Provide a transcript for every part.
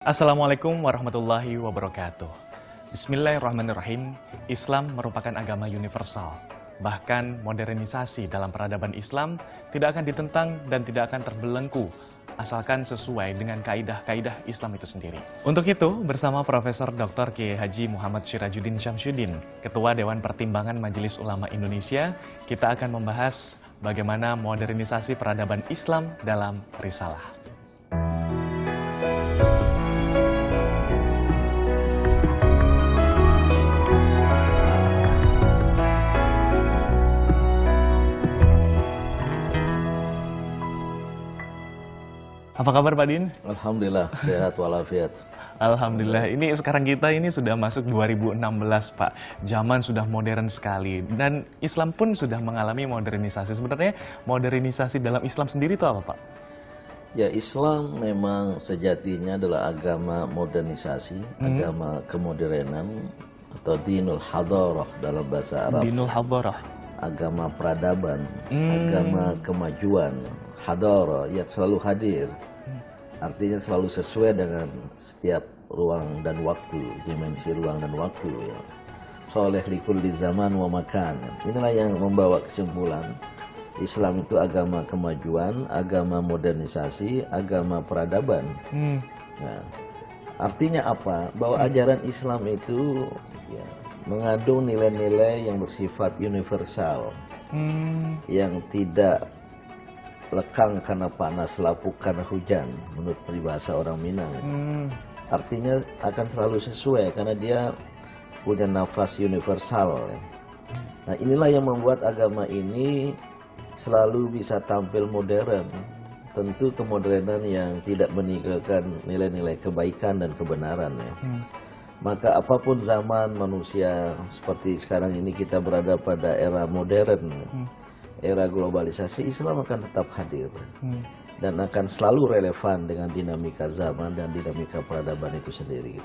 Assalamualaikum warahmatullahi wabarakatuh. Bismillahirrahmanirrahim. Islam merupakan agama universal. Bahkan modernisasi dalam peradaban Islam tidak akan ditentang dan tidak akan terbelenggu, asalkan sesuai dengan kaidah-kaidah Islam itu sendiri. Untuk itu, bersama Profesor Dr. Kiai Haji Muhammad Syirajuddin Syamsuddin, Ketua Dewan Pertimbangan Majelis Ulama Indonesia, kita akan membahas bagaimana modernisasi peradaban Islam dalam Risalah. Apa kabar Pak Din? Alhamdulillah, sehat walafiat. Alhamdulillah, ini sekarang kita ini sudah masuk 2016 Pak. Zaman sudah modern sekali dan Islam pun sudah mengalami modernisasi. Sebenarnya modernisasi dalam Islam sendiri itu apa Pak? Ya, Islam memang sejatinya adalah agama modernisasi, agama kemodernan atau dinul hadarah dalam bahasa Arab. Dinul hadarah. Agama peradaban, agama kemajuan, hadarah yang selalu hadir. Artinya selalu sesuai dengan setiap ruang dan waktu, dimensi ruang dan waktu. Ya. Soleh likulli zaman wa makan. Inilah yang membawa kesimpulan Islam itu agama kemajuan, agama modernisasi, agama peradaban. Nah, artinya apa? Bahwa ajaran Islam itu ya, mengandung nilai-nilai yang bersifat universal, yang tidak lekang karena panas, lapuk karena hujan, menurut peribahasa orang Minang. Artinya akan selalu sesuai karena dia punya nafas universal. Nah, inilah yang membuat agama ini selalu bisa tampil modern. Tentu kemodernan yang tidak meninggalkan nilai-nilai kebaikan dan kebenaran. Ya. Maka apapun zaman manusia, seperti sekarang ini kita berada pada era modern, era globalisasi, Islam akan tetap hadir dan akan selalu relevan dengan dinamika zaman dan dinamika peradaban itu sendiri.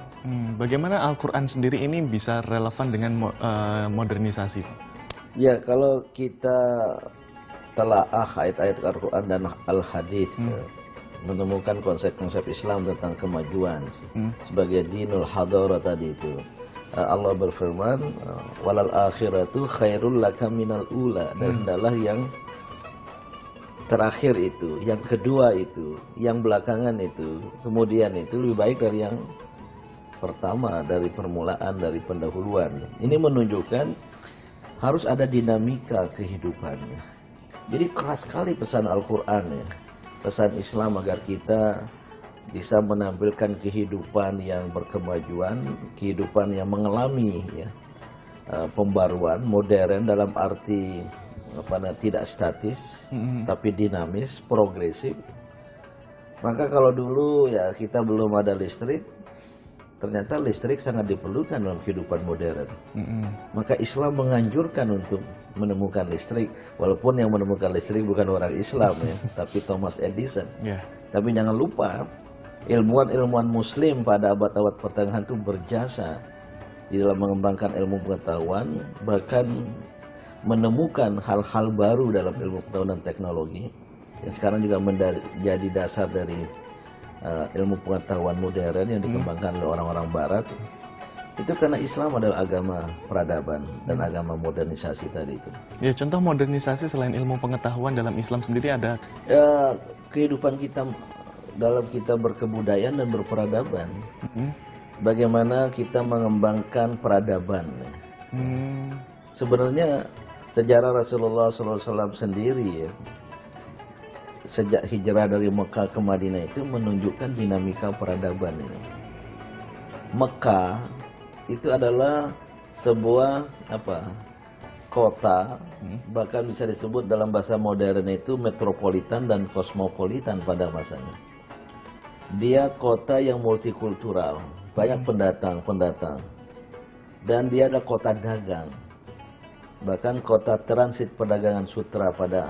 Bagaimana Al-Quran sendiri ini bisa relevan dengan modernisasi Pak? Ya, kalau kita telaah ayat-ayat Al-Quran dan Al-Hadis, menemukan konsep-konsep Islam tentang kemajuan sebagai dinul hadarah tadi itu. Allah berfirman, walal akhiratu khairul laka minal ula, dan adalah yang terakhir itu, yang kedua itu, yang belakangan itu, kemudian itu lebih baik dari yang pertama, dari permulaan, dari pendahuluan. Ini menunjukkan harus ada dinamika kehidupannya. Jadi keras sekali pesan Al-Quran ya, pesan Islam agar kita bisa menampilkan kehidupan yang berkemajuan, kehidupan yang mengalami ya, pembaruan, modern dalam arti tidak statis, tapi dinamis, progresif. Maka kalau dulu ya kita belum ada listrik, ternyata listrik sangat diperlukan dalam kehidupan modern. Maka Islam menganjurkan untuk menemukan listrik, walaupun yang menemukan listrik bukan orang Islam ya, tapi Thomas Edison. Tapi jangan lupa, ilmuwan-ilmuwan muslim pada abad-abad pertengahan itu berjasa di dalam mengembangkan ilmu pengetahuan, bahkan menemukan hal-hal baru dalam ilmu pengetahuan dan teknologi yang sekarang juga menjadi dasar dari ilmu pengetahuan modern yang dikembangkan oleh orang-orang barat. Itu karena Islam adalah agama peradaban dan agama modernisasi tadi itu. Ya, contoh modernisasi selain ilmu pengetahuan dalam Islam sendiri ada? Ya, kehidupan kita dalam kita berkebudayaan dan berperadaban. Bagaimana kita mengembangkan peradaban. Sebenarnya sejarah Rasulullah SAW sendiri ya, sejak hijrah dari Mekah ke Madinah itu menunjukkan dinamika peradaban ini. Mekah itu adalah sebuah kota, bahkan bisa disebut dalam bahasa modern itu metropolitan dan kosmopolitan pada masanya. Dia kota yang multikultural, banyak pendatang, dan dia adalah kota dagang, bahkan kota transit perdagangan sutra pada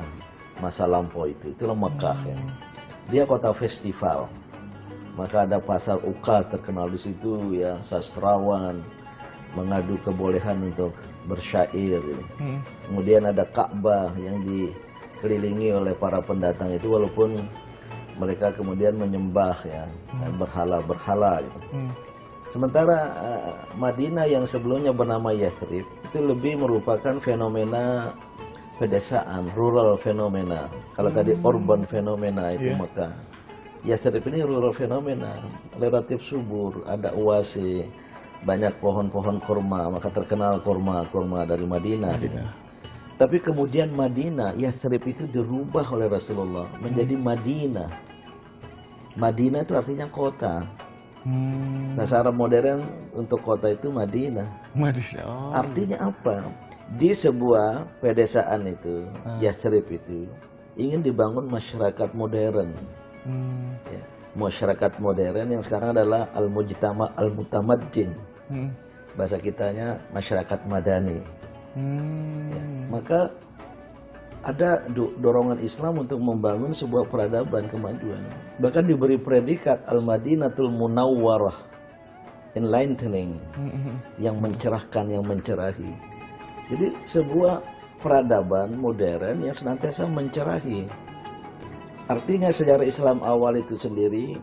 masa lampau itu. Itulah Mekah ya. Dia kota festival, maka ada pasar Ukaz terkenal di situ ya, sastrawan mengadu kebolehan untuk bersyair. Kemudian ada Ka'bah yang dikelilingi oleh para pendatang itu, walaupun mereka kemudian menyembah ya, berhala-berhala gitu. Sementara Madinah yang sebelumnya bernama Yathrib itu lebih merupakan fenomena pedesaan, rural fenomena. Kalau tadi urban fenomena itu maka Yathrib ini rural fenomena, relatif subur, ada oase, banyak pohon-pohon kurma, maka terkenal kurma dari Madinah. Gitu. Tapi kemudian Madinah, Yathrib itu dirubah oleh Rasulullah menjadi Madinah. Madinah itu artinya kota. Bahasa Arab modern untuk kota itu Madinah. Artinya apa? Di sebuah pedesaan itu, Yathrib itu ingin dibangun masyarakat modern. Ya, masyarakat modern yang sekarang adalah al-mujtama al-mutamaddin. Bahasa kitanya masyarakat madani. Ya, maka ada dorongan Islam untuk membangun sebuah peradaban kemajuan. Bahkan diberi predikat Al-Madinatul Munawwarah, enlightening, yang mencerahkan, yang mencerahi. Jadi sebuah peradaban modern yang senantiasa mencerahi. Artinya sejarah Islam awal itu sendiri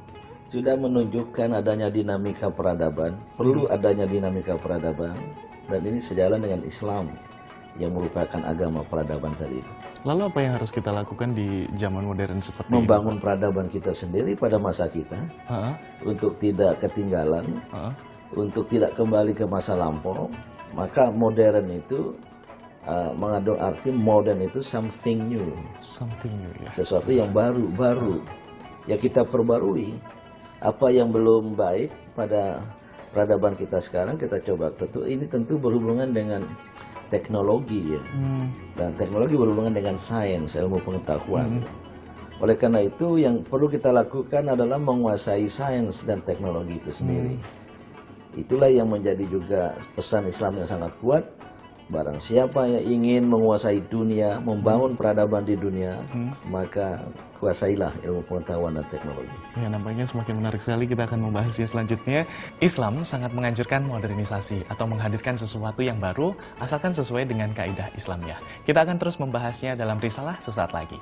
sudah menunjukkan adanya dinamika peradaban, perlu adanya dinamika peradaban, dan ini sejalan dengan Islam yang merupakan agama peradaban tadi. Lalu apa yang harus kita lakukan di zaman modern seperti ini? Membangun peradaban kita sendiri pada masa kita, untuk tidak ketinggalan, untuk tidak kembali ke masa lampau. Maka modern itu mengandung arti modern itu something new, ya. Sesuatu yang baru, ya kita perbarui. Apa yang belum baik pada peradaban kita sekarang kita coba. Ini tentu berhubungan dengan teknologi ya, dan teknologi berhubungan dengan sains, ilmu pengetahuan. Oleh karena itu yang perlu kita lakukan adalah menguasai sains dan teknologi itu sendiri. Itulah yang menjadi juga pesan Islam yang sangat kuat. Barang siapa yang ingin menguasai dunia, membangun peradaban di dunia, maka kuasailah ilmu pengetahuan dan teknologi. Ya, nampaknya semakin menarik sekali. Kita akan membahasnya selanjutnya. Islam sangat menganjurkan modernisasi atau menghadirkan sesuatu yang baru, asalkan sesuai dengan kaidah Islamnya. Kita akan terus membahasnya dalam risalah sesaat lagi.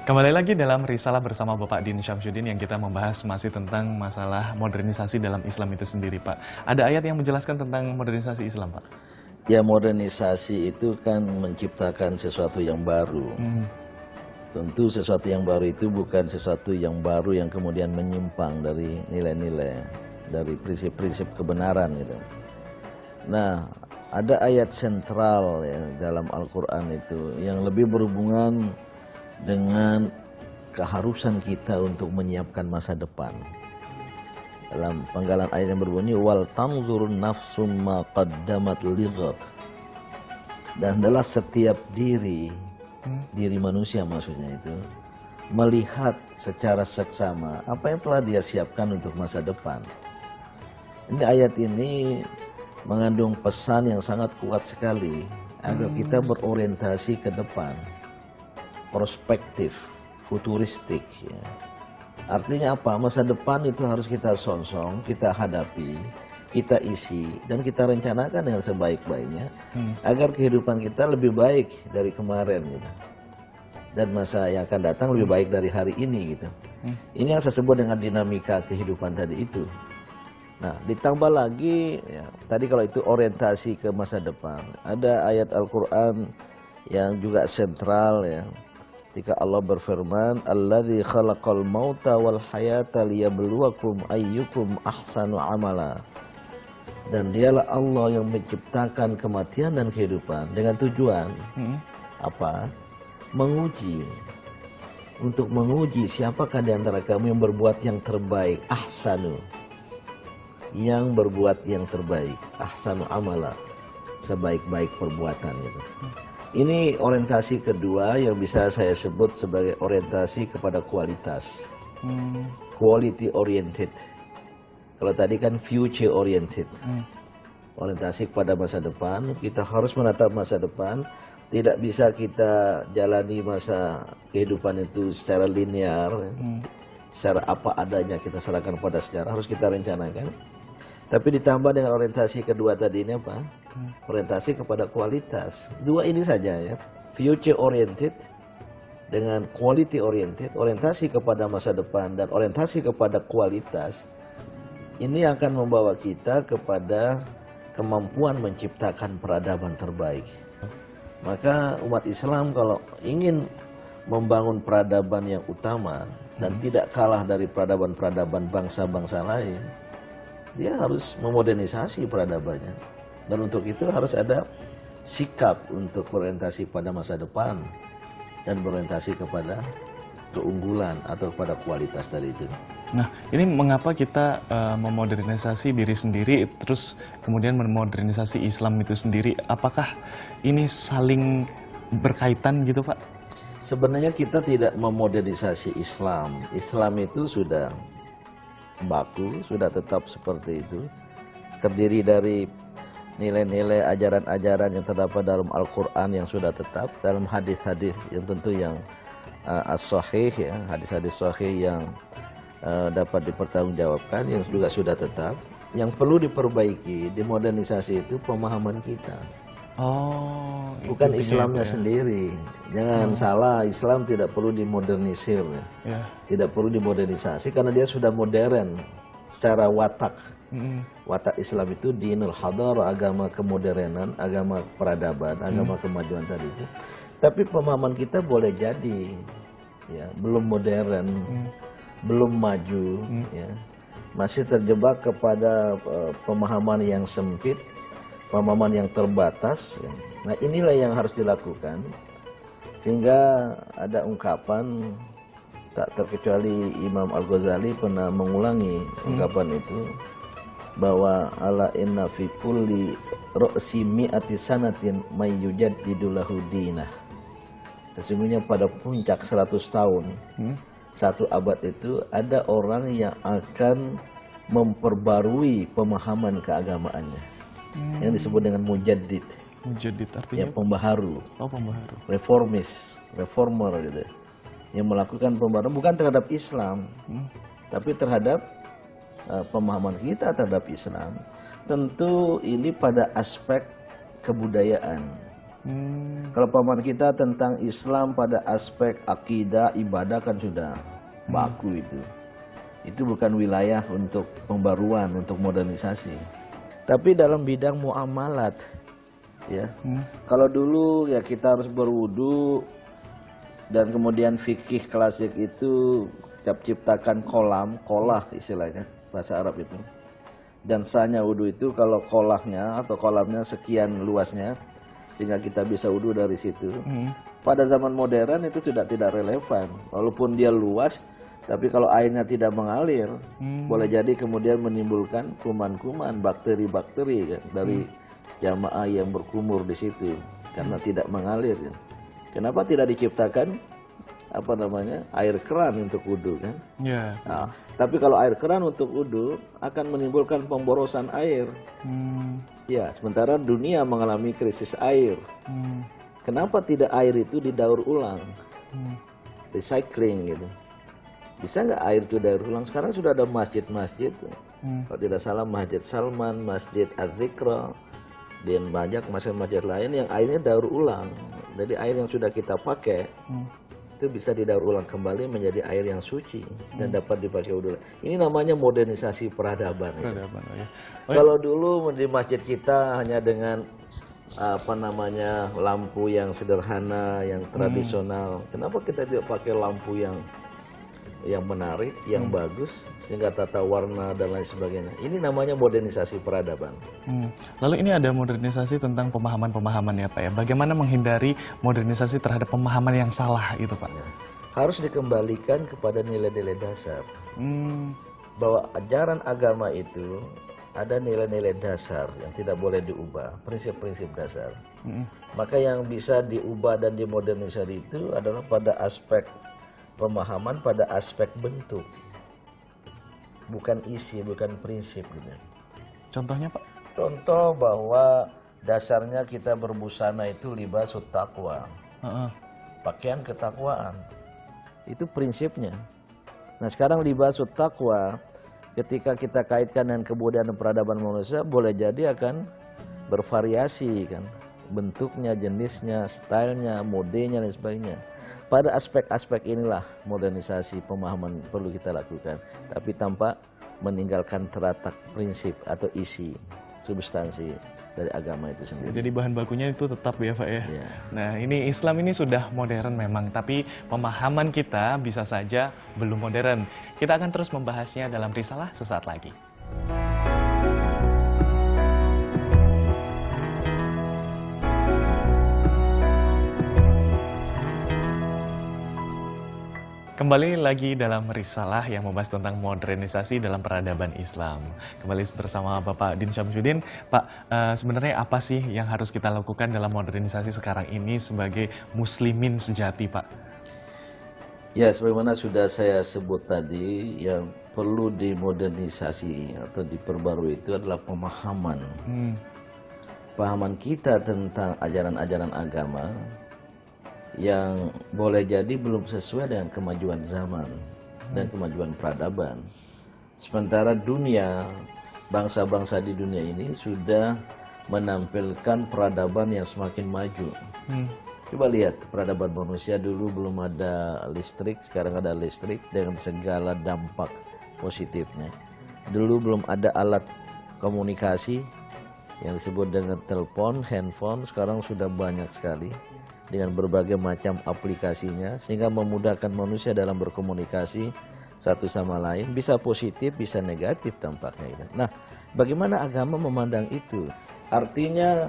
Kembali lagi dalam risalah bersama Bapak Din Syamsuddin yang kita membahas masih tentang masalah modernisasi dalam Islam itu sendiri, Pak. Ada ayat yang menjelaskan tentang modernisasi Islam, Pak? Ya, modernisasi itu kan menciptakan sesuatu yang baru. Tentu sesuatu yang baru itu bukan sesuatu yang baru yang kemudian menyimpang dari nilai-nilai, dari prinsip-prinsip kebenaran gitu. Nah, ada ayat sentral ya dalam Al-Quran itu yang lebih berhubungan dengan keharusan kita untuk menyiapkan masa depan. Dalam penggalan ayat yang berbunyi wal tanzurun nafsum ma qaddamat lighat. Dan adalah setiap diri manusia maksudnya itu melihat secara seksama apa yang telah dia siapkan untuk masa depan. Ini ayat ini mengandung pesan yang sangat kuat sekali agar kita berorientasi ke depan. Prospektif, futuristik ya. Artinya apa? Masa depan itu harus kita sonsong, kita hadapi, kita isi, dan kita rencanakan dengan sebaik-baiknya agar kehidupan kita lebih baik dari kemarin gitu. Dan masa yang akan datang lebih baik dari hari ini gitu. Ini yang saya sebut dengan dinamika kehidupan tadi itu. Nah, ditambah lagi ya, tadi kalau itu orientasi ke masa depan, ada ayat Al-Quran yang juga sentral ya. Ketika Allah berfirman, "Alladzi khalaqal mauta wal hayata liyabluwakum ayyukum ahsanu amala." Dan dialah Allah yang menciptakan kematian dan kehidupan dengan tujuan apa? Menguji. Untuk menguji siapakah di antara kamu yang berbuat yang terbaik, ahsanu. Yang berbuat yang terbaik, ahsanu amala. Sebaik-baik perbuatan itu. Ini orientasi kedua yang bisa saya sebut sebagai orientasi kepada kualitas. Quality oriented. Kalau tadi kan future oriented. Orientasi kepada masa depan, kita harus menatap masa depan. Tidak bisa kita jalani masa kehidupan itu secara linear. Secara apa adanya kita serahkan pada sejarah, harus kita rencanakan. Tapi ditambah dengan orientasi kedua tadi ini apa? Orientasi kepada kualitas. Dua ini saja ya. Future oriented dengan quality oriented, orientasi kepada masa depan dan orientasi kepada kualitas. Ini akan membawa kita kepada kemampuan menciptakan peradaban terbaik. Maka umat Islam kalau ingin membangun peradaban yang utama dan tidak kalah dari peradaban-peradaban bangsa-bangsa lain, dia harus memodernisasi peradabannya. Dan untuk itu harus ada sikap untuk berorientasi pada masa depan dan berorientasi kepada keunggulan atau kepada kualitas tadi itu. Nah, ini mengapa kita memodernisasi diri sendiri, terus kemudian memodernisasi Islam itu sendiri? Apakah ini saling berkaitan gitu, Pak? Sebenarnya kita tidak memodernisasi Islam. Islam itu sudah baku, sudah tetap seperti itu. Terdiri dari nilai-nilai ajaran-ajaran yang terdapat dalam Al-Quran yang sudah tetap, dalam hadis-hadis yang tentu yang as-sahih ya, hadis-hadis sahih yang dapat dipertanggungjawabkan yang juga sudah tetap. Yang perlu diperbaiki, dimodernisasi itu pemahaman kita. Oh, bukan itu Islamnya ya. sendiri. Jangan salah, Islam tidak perlu dimodernisir, Ya. tidak perlu dimodernisasi karena dia sudah modern secara watak. Watak Islam itu dinul hadar, agama kemodernan, agama peradaban, agama kemajuan tadi itu. Tapi pemahaman kita boleh jadi ya belum modern, belum maju, ya masih terjebak kepada pemahaman yang sempit, pemahaman yang terbatas. Ya. Nah inilah yang harus dilakukan sehingga ada ungkapan tak terkecuali Imam Al-Ghazali pernah mengulangi ungkapan itu bahwa ala inna fi kulli ra'si mi'ati sanatin may yujaddidu lahu dinah. Sesungguhnya pada puncak 100 tahun, satu abad itu ada orang yang akan memperbarui pemahaman keagamaannya. Yang disebut dengan mujaddid. Mujaddid Ya, artinya pembaharu, oh, pembaharu. reformis, reformer gitu. Yang melakukan pembaharuan bukan terhadap Islam, tapi terhadap pemahaman kita terhadap Islam. Tentu ini pada aspek kebudayaan. Kalau pemahaman kita tentang Islam pada aspek akidah, ibadah kan sudah baku itu. Itu bukan wilayah untuk pembaruan, untuk modernisasi. Tapi dalam bidang muamalat, ya. Kalau dulu ya kita harus berwudu dan kemudian fikih klasik itu ciptakan kolah istilahnya bahasa Arab itu. Dan sahnya wudu itu kalau kolahnya atau kolamnya sekian luasnya sehingga kita bisa wudu dari situ. Pada zaman modern itu tidak relevan. Walaupun dia luas, tapi kalau airnya tidak mengalir, boleh jadi kemudian menimbulkan kuman-kuman, bakteri-bakteri kan, dari jamaah yang berkumur di situ karena tidak mengalir. Kan. Kenapa tidak diciptakan air keran untuk wudu kan? Ya. Nah, tapi kalau air keran untuk wudu akan menimbulkan pemborosan air. Ya, sementara dunia mengalami krisis air. Kenapa tidak air itu didaur ulang? Recycling gitu. Bisa nggak air itu daur ulang? Sekarang sudah ada masjid-masjid. Kalau tidak salah Masjid Salman, Masjid Az-Zikra, dan banyak masjid-masjid lain yang airnya daur ulang. Jadi air yang sudah kita pakai itu bisa didaur ulang kembali menjadi air yang suci dan dapat dipakai wudhu. Ini namanya modernisasi peradaban. Peradaban, oh ya. Kalau dulu di masjid kita hanya dengan lampu yang sederhana, yang tradisional. Kenapa kita tidak pakai lampu yang menarik, yang bagus, sehingga tata warna dan lain sebagainya. Ini namanya modernisasi peradaban. Lalu ini ada modernisasi tentang pemahaman-pemahaman ya Pak ya. Bagaimana menghindari modernisasi terhadap pemahaman yang salah itu Pak? Harus dikembalikan kepada nilai-nilai dasar. Bahwa ajaran agama itu ada nilai-nilai dasar yang tidak boleh diubah, prinsip-prinsip dasar. Maka yang bisa diubah dan dimodernisasi itu adalah pada aspek pemahaman, pada aspek bentuk, bukan isi, bukan prinsip gitu. Contohnya Pak? Contoh bahwa dasarnya kita berbusana itu libasut taqwa, pakaian ketakwaan, itu prinsipnya. Nah sekarang libasut taqwa, ketika kita kaitkan dengan kebudayaan dan peradaban manusia, boleh jadi akan bervariasi kan, bentuknya, jenisnya, stylenya, modenya dan sebagainya. Pada aspek-aspek inilah modernisasi pemahaman perlu kita lakukan, tapi tanpa meninggalkan teratak prinsip atau isi substansi dari agama itu sendiri. Jadi bahan bakunya itu tetap ya Pak ya. Ya. Nah ini Islam ini sudah modern memang, tapi pemahaman kita bisa saja belum modern. Kita akan terus membahasnya dalam risalah sesaat lagi. Kembali lagi dalam risalah yang membahas tentang modernisasi dalam peradaban Islam. Kembali bersama Bapak Din Syamsuddin. Pak, sebenarnya apa sih yang harus kita lakukan dalam modernisasi sekarang ini sebagai muslimin sejati, Pak? Ya, sebagaimana sudah saya sebut tadi, yang perlu dimodernisasi atau diperbarui itu adalah pemahaman. Pemahaman kita tentang ajaran-ajaran agama yang boleh jadi belum sesuai dengan kemajuan zaman dan kemajuan peradaban. Sementara dunia, bangsa-bangsa di dunia ini sudah menampilkan peradaban yang semakin maju. Coba lihat peradaban manusia, dulu belum ada listrik, sekarang ada listrik dengan segala dampak positifnya. Dulu belum ada alat komunikasi yang disebut dengan telepon, handphone, sekarang sudah banyak sekali dengan berbagai macam aplikasinya, sehingga memudahkan manusia dalam berkomunikasi satu sama lain, bisa positif, bisa negatif dampaknya. Nah, bagaimana agama memandang itu? Artinya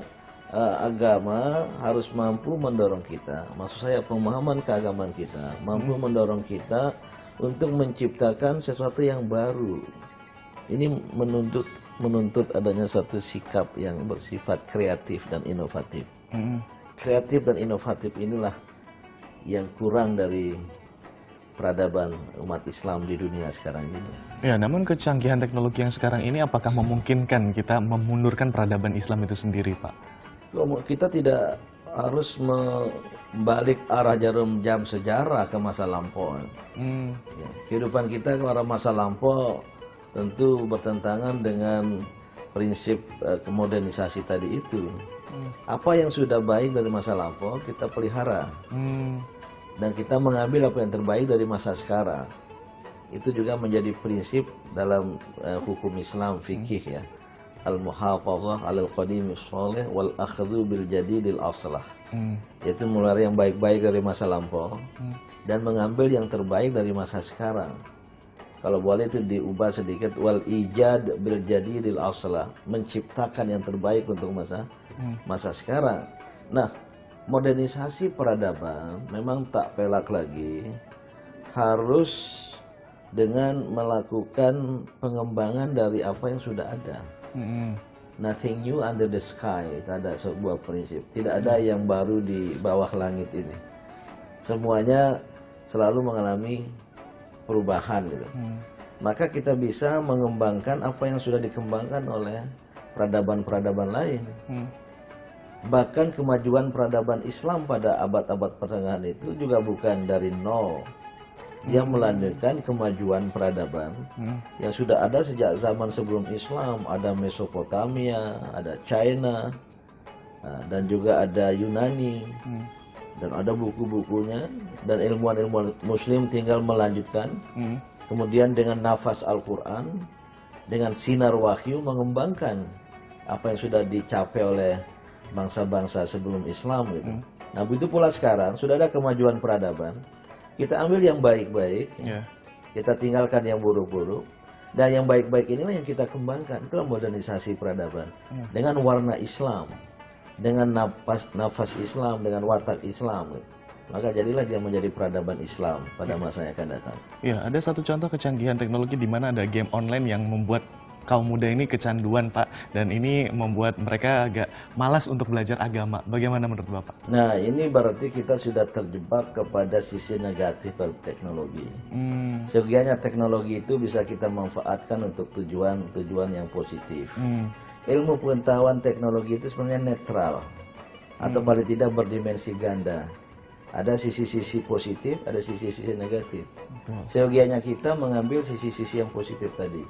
agama harus mampu mendorong kita, maksud saya pemahaman keagamaan kita, mampu mendorong kita untuk menciptakan sesuatu yang baru. Ini menuntut adanya suatu sikap yang bersifat kreatif dan inovatif. Kreatif dan inovatif inilah yang kurang dari peradaban umat Islam di dunia sekarang ini. Ya, namun kecanggihan teknologi yang sekarang ini apakah memungkinkan kita memundurkan peradaban Islam itu sendiri, Pak? Kita tidak harus membalik arah jarum jam sejarah ke masa lampau. Ya, kehidupan kita ke arah masa lampau tentu bertentangan dengan prinsip kemodernisasi tadi itu. Apa yang sudah baik dari masa lampau kita pelihara, dan kita mengambil apa yang terbaik dari masa sekarang. Itu juga menjadi prinsip dalam hukum Islam fikih ya, al-muhafazah alal qadimi sholih wal akhdhu bil jadidil afsalah. Yaitu mulai yang baik-baik dari masa lampau dan mengambil yang terbaik dari masa sekarang. Kalau boleh itu diubah sedikit, wal ijad bil jadidil afsalah, menciptakan yang terbaik untuk masa sekarang. Nah, modernisasi peradaban memang tak pelak lagi, harus dengan melakukan pengembangan dari apa yang sudah ada. Nothing new under the sky, itu ada sebuah prinsip. Tidak ada yang baru di bawah langit ini. Semuanya selalu mengalami perubahan gitu. Maka kita bisa mengembangkan apa yang sudah dikembangkan oleh peradaban-peradaban lain. Bahkan kemajuan peradaban Islam pada abad-abad pertengahan itu juga bukan dari nol. Dia melanjutkan kemajuan peradaban yang sudah ada sejak zaman sebelum Islam. Ada Mesopotamia, ada China, dan juga ada Yunani, dan ada buku-bukunya, dan ilmuwan-ilmuwan Muslim tinggal melanjutkan. Kemudian dengan nafas Al-Quran, dengan sinar wahyu mengembangkan apa yang sudah dicapai oleh bangsa-bangsa sebelum Islam gitu. Nah, begitu pula sekarang sudah ada kemajuan peradaban. Kita ambil yang baik-baik, kita tinggalkan yang buruk-buruk, dan yang baik-baik inilah yang kita kembangkan. Itulah modernisasi peradaban dengan warna Islam, dengan nafas Islam, dengan watak Islam. Maka jadilah dia menjadi peradaban Islam pada masa yang akan datang. Ya, ada satu contoh kecanggihan teknologi di mana ada game online yang membuat kaum muda ini kecanduan, Pak, dan ini membuat mereka agak malas untuk belajar agama. Bagaimana menurut Bapak? Nah, ini berarti kita sudah terjebak kepada sisi negatif dari teknologi. Sebenarnya teknologi itu bisa kita manfaatkan untuk tujuan yang positif. Ilmu pengetahuan teknologi itu sebenarnya netral, atau paling tidak berdimensi ganda. Ada sisi-sisi positif, ada sisi-sisi negatif. Betul. Seyogianya kita mengambil sisi-sisi yang positif tadi.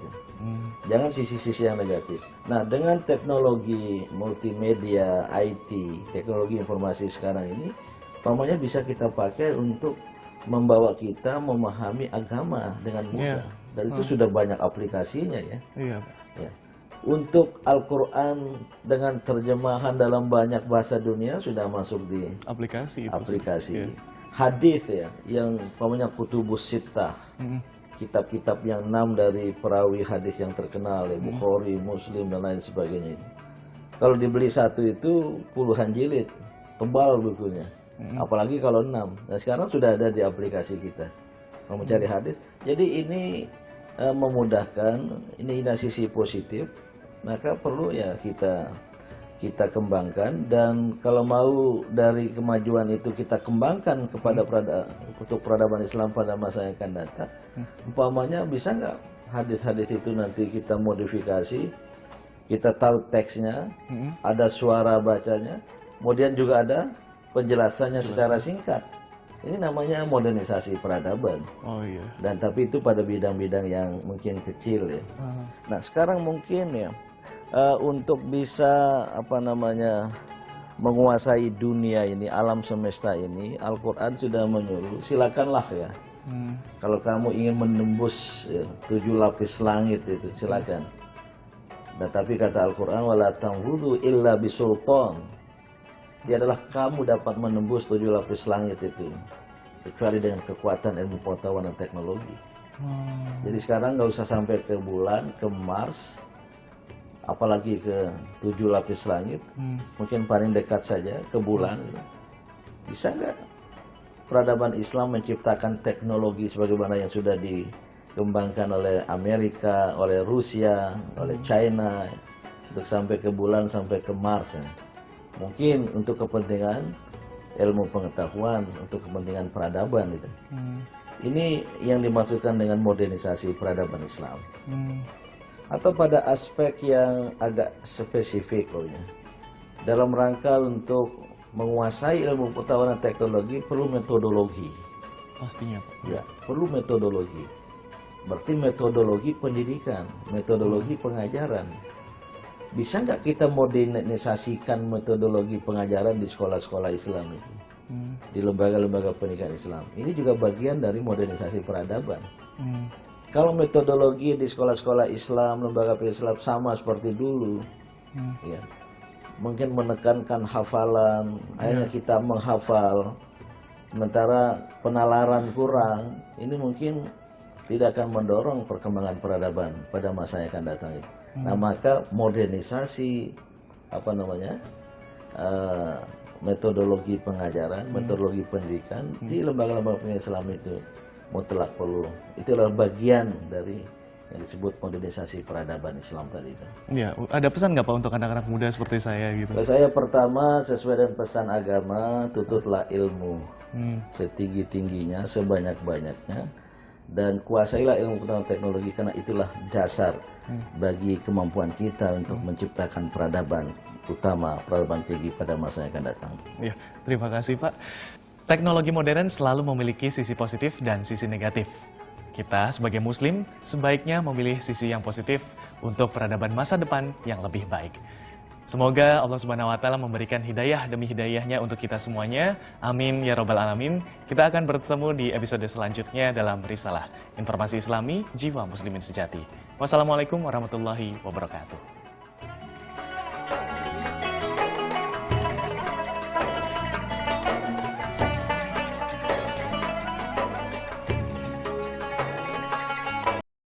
Jangan sisi-sisi yang negatif. Nah, dengan teknologi multimedia, IT, teknologi informasi sekarang ini, umpamanya bisa kita pakai untuk membawa kita memahami agama dengan mudah. Dan itu sudah banyak aplikasinya ya. Iya, Pak. Ya. Untuk Al-Quran dengan terjemahan dalam banyak bahasa dunia sudah masuk di Aplikasi itu. aplikasi. Hadis ya, yang namanya Kutubus Sittah, kitab-kitab yang 6 dari perawi hadis yang terkenal, ya, Bukhari, Muslim dan lain sebagainya. Kalau dibeli satu itu puluhan jilid, tebal bukunya. Apalagi kalau 6. Nah, sekarang sudah ada di aplikasi kita. Mau mencari hadis. Jadi ini memudahkan, ini sisi positif, maka perlu ya kita kembangkan. Dan kalau mau dari kemajuan itu kita kembangkan kepada untuk peradaban Islam pada masa yang akan datang, umpamanya bisa nggak hadis-hadis itu nanti kita modifikasi, kita tahu teksnya, ada suara bacanya, kemudian juga ada penjelasannya secara singkat. Ini namanya modernisasi peradaban. Oh iya. Dan tapi itu pada bidang-bidang yang mungkin kecil ya. Nah, sekarang mungkin ya untuk bisa menguasai dunia ini, alam semesta ini, Al-Quran sudah menyuruh, silakanlah ya. Kalau kamu ingin menembus 7 lapis langit itu, silakan. Nah, tapi kata Al-Quran, wala tanfudhu illa bisultan. Tiadalah kamu dapat menembus 7 lapis langit itu kecuali dengan kekuatan ilmu pengetahuan dan teknologi. Jadi sekarang nggak usah sampai ke bulan, ke Mars, apalagi ke 7 lapis langit. Mungkin paling dekat saja ke bulan. Bisa nggak peradaban Islam menciptakan teknologi sebagaimana yang sudah dikembangkan oleh Amerika, oleh Rusia, oleh China, untuk sampai ke bulan, sampai ke Mars ya. Mungkin untuk kepentingan ilmu pengetahuan, untuk kepentingan peradaban itu. Ini yang dimaksudkan dengan modernisasi peradaban Islam. Atau pada aspek yang agak spesifik ya. Dalam rangka untuk menguasai ilmu pengetahuan dan teknologi perlu metodologi. Pastinya, Pak. Ya, perlu metodologi. Berarti metodologi pendidikan, metodologi pengajaran. Bisa nggak kita modernisasikan metodologi pengajaran di sekolah-sekolah Islam itu, di lembaga-lembaga pendidikan Islam? Ini juga bagian dari modernisasi peradaban. Kalau metodologi di sekolah-sekolah Islam, lembaga pendidikan Islam sama seperti dulu, ya, mungkin menekankan hafalan, akhirnya kita menghafal, sementara penalaran kurang, ini mungkin tidak akan mendorong perkembangan peradaban pada masa yang akan datang itu. Nah, maka modernisasi metodologi pengajaran, metodologi pendidikan di lembaga-lembaga pendidikan Islam itu mutlak perlu. Itu adalah bagian dari yang disebut modernisasi peradaban Islam tadi itu. Ya, ada pesan nggak Pak untuk anak-anak muda seperti saya gitu? Saya pertama, sesuai dengan pesan agama, tututlah ilmu setinggi-tingginya, sebanyak-banyaknya, dan kuasailah ilmu pengetahuan teknologi, karena itulah dasar bagi kemampuan kita untuk menciptakan peradaban utama, peradaban tinggi pada masa yang akan datang. Ya, terima kasih Pak. Teknologi modern selalu memiliki sisi positif dan sisi negatif. Kita sebagai muslim sebaiknya memilih sisi yang positif untuk peradaban masa depan yang lebih baik. Semoga Allah Subhanahu wa Ta'ala memberikan hidayah demi hidayahnya untuk kita semuanya. Amin ya Rabbal 'Alamin. Kita akan bertemu di episode selanjutnya dalam Risalah Informasi Islami Jiwa Muslimin Sejati. Wassalamualaikum warahmatullahi wabarakatuh.